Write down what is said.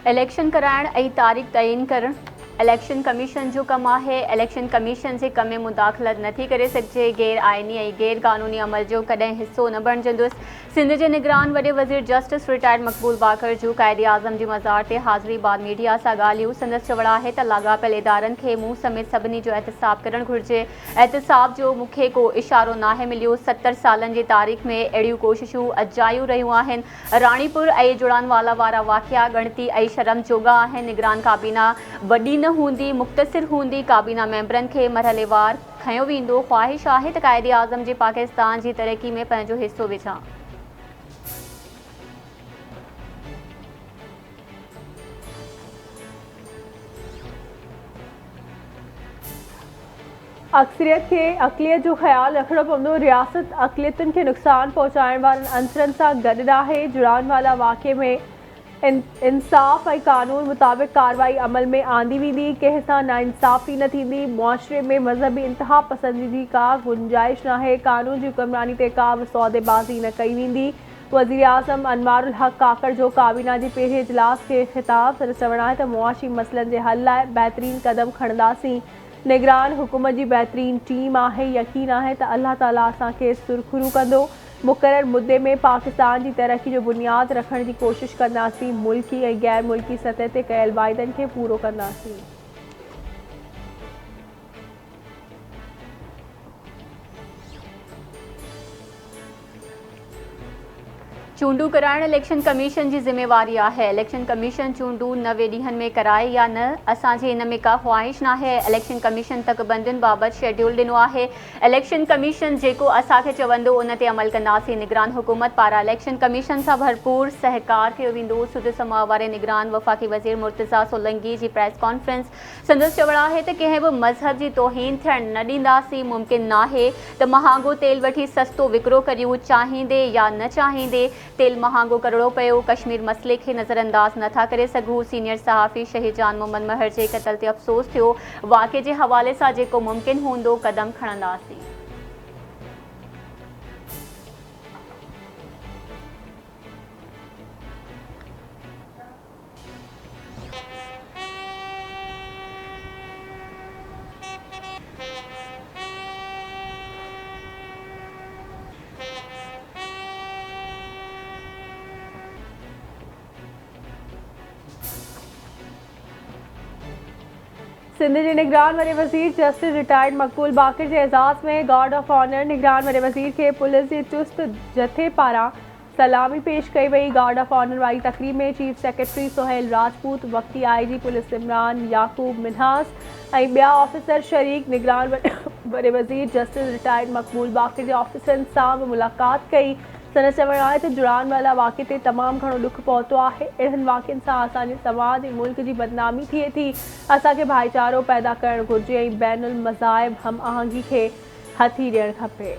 Election कराइण ऐं तारीख़ तयन करण इलेक्शन कमीशन जो कम है। इलेक्शन कमीशन से कम में मुदाखलत नथी करे सघिजे। गैर आइनी ऐं गैर कानूनी अमल जो कॾहिं हिस्सो न बणिजंदुसि। सिंध के निगरान वॾे वज़ीर जस्टिस रिटायर्ड मक़बूल बाकर जो क़ाइदे आज़म की मज़ार से हाज़िरी बाद मीडिया से ॻाल्हियूं। संदसि चवण है त लाॻापियल इदारनि खे मूं समेत सभिनी जो एहतसाब करणु घुरिजे। एहतसाब जो मूंखे को इशारो नाहे मिलियो। 70 सालनि जी तारीख़ में अहिड़ियूं कोशिशूं अजायूं रहियूं आहिनि। राणीपुर ऐं जुड़ानवाला वारा वाक़िया ॻणती ऐं शर्म जोगा आहिनि। निगरान काबीना वॾी न हूंदी, मुख़्तसिर हूंदी। काबीना मेंबरनि खे मरहलेवार खयो वेंदो। ख़्वाहिश आहे त क़ाइदे आज़म जी पाकिस्तान जी तरक्की में पंहिंजो हिस्सो विझां। अक्सरियत के अक़लियत जो ख्याल रखणो पवंदो। रियासत अक़लियतुनि खे नुक़सान पहुचाइण वारनि अंसरनि सां गॾु आहे। जुड़ानवाला वाक़े में इंसाफ़ ऐं कानून मुताबिक़ कार्रवाई अमल में आंदी वेंदी। कंहिं सां नाइंसाफ़ी न थींदी। मुआशरे में मज़हबी इंतहा पसंदी जी का गुंजाइश नाहे। कानून जी हुक्मरानी ते का बि सौदेबाज़ी न कई वेंदी। वज़ीर आज़म अनवारुल हक़ काकड़ जो काबीना जे पहिरें इजलास खे ख़िताब संदसि चवण आहे त मुआशी मसइलनि जे हल लाइ बहितरीन क़दम खणंदासीं। निगरान हुकूमत जी बहितरीन टीम आहे। यकीन आहे त अल्लाह ताला असांखे सुरखरू कंदो। मुक़रर मुद्दे में पाकिस्तान की तरक्की जो बुनियाद रखण की कोशिश कंदासीं। मुल्की ऐं गैर मुल्की सतह ते कयल वाइदनि खे पूरो कंदासीं। चूंडू कराइण इलेक्शन कमीशन की जिम्मेवारी है। इलेक्शन कमीशन चूंडू 90 ॾींहनि में कराए या न, असांजी इन में का ख्वाहिश ना है। इलेक्शन कमीशन तकबंदियुनि बाबत शेड्यूल ॾिनो आहे। इलेक्शन कमीशन जेको असांखे चवंदो उन ते अमल कंदासीं। निगरान हुकूमत पारां इलेक्शन कमीशन सां भरपूर सहकार कयो वेंदो। सूदे समाअ वारे निगरान वफ़ाक़ी वज़ीर मुर्तज़ा सोलंकी जी प्रेस कॉन्फ्रेंस संदसि चवण आहे त कंहिं बि मज़हब जी तौहीन थियण न ॾींदासीं। मुमकिन नाहे त महांगो तेल वठी सस्तो विकिरो करियूं। चाहींदे या न चाहींदे तेल महांगो करणो पियो। कश्मीर मसइले खे नज़रअंदाज नथा करे सघूं। सीनियर सहाफ़ी शहीद जान मोहम्मद महर जे क़त्ल ते अफ़सोस थियो। वाक़े जे हवाले सां जेको मुमकिन हूंदो क़दम खणंदासीं। सिंध के निगरान वॾे वज़ीर जस्टिस रिटायर्ड मक़बूल बाकर के एजाज़ में गार्ड ऑफ ऑनर निगरान वॾे वज़ीर के पुलिस के चुस्त जथे पारां सलामी पेश कई वई। गार्ड ऑफ ऑनर वाली तकरीब में चीफ सेक्रेटरी सोहेल राजपूत, वक्ती IG पुलिस इमरान याकूब मिन्हास ऐं ॿिया ऑफिसर शरीक। निगरान वॾे वज़ीर जस्टिस रिटायर्ड मक़बूल बाकर के ऑफिसरनि सां बि मुलाक़ात कई। संदसि चवण आहे त जुड़ानवाला वाक़े ते तमामु घणो ॾुख पहुतो आहे। अहिड़नि वाक़िअनि सां असांजे समाज ऐं मुल्क जी बदनामी थिए थी। असांखे भाईचारो पैदा करणु घुरिजे ऐं बैनुल मज़ाहिब हम आहंगी खे हथी ॾियणु खपे।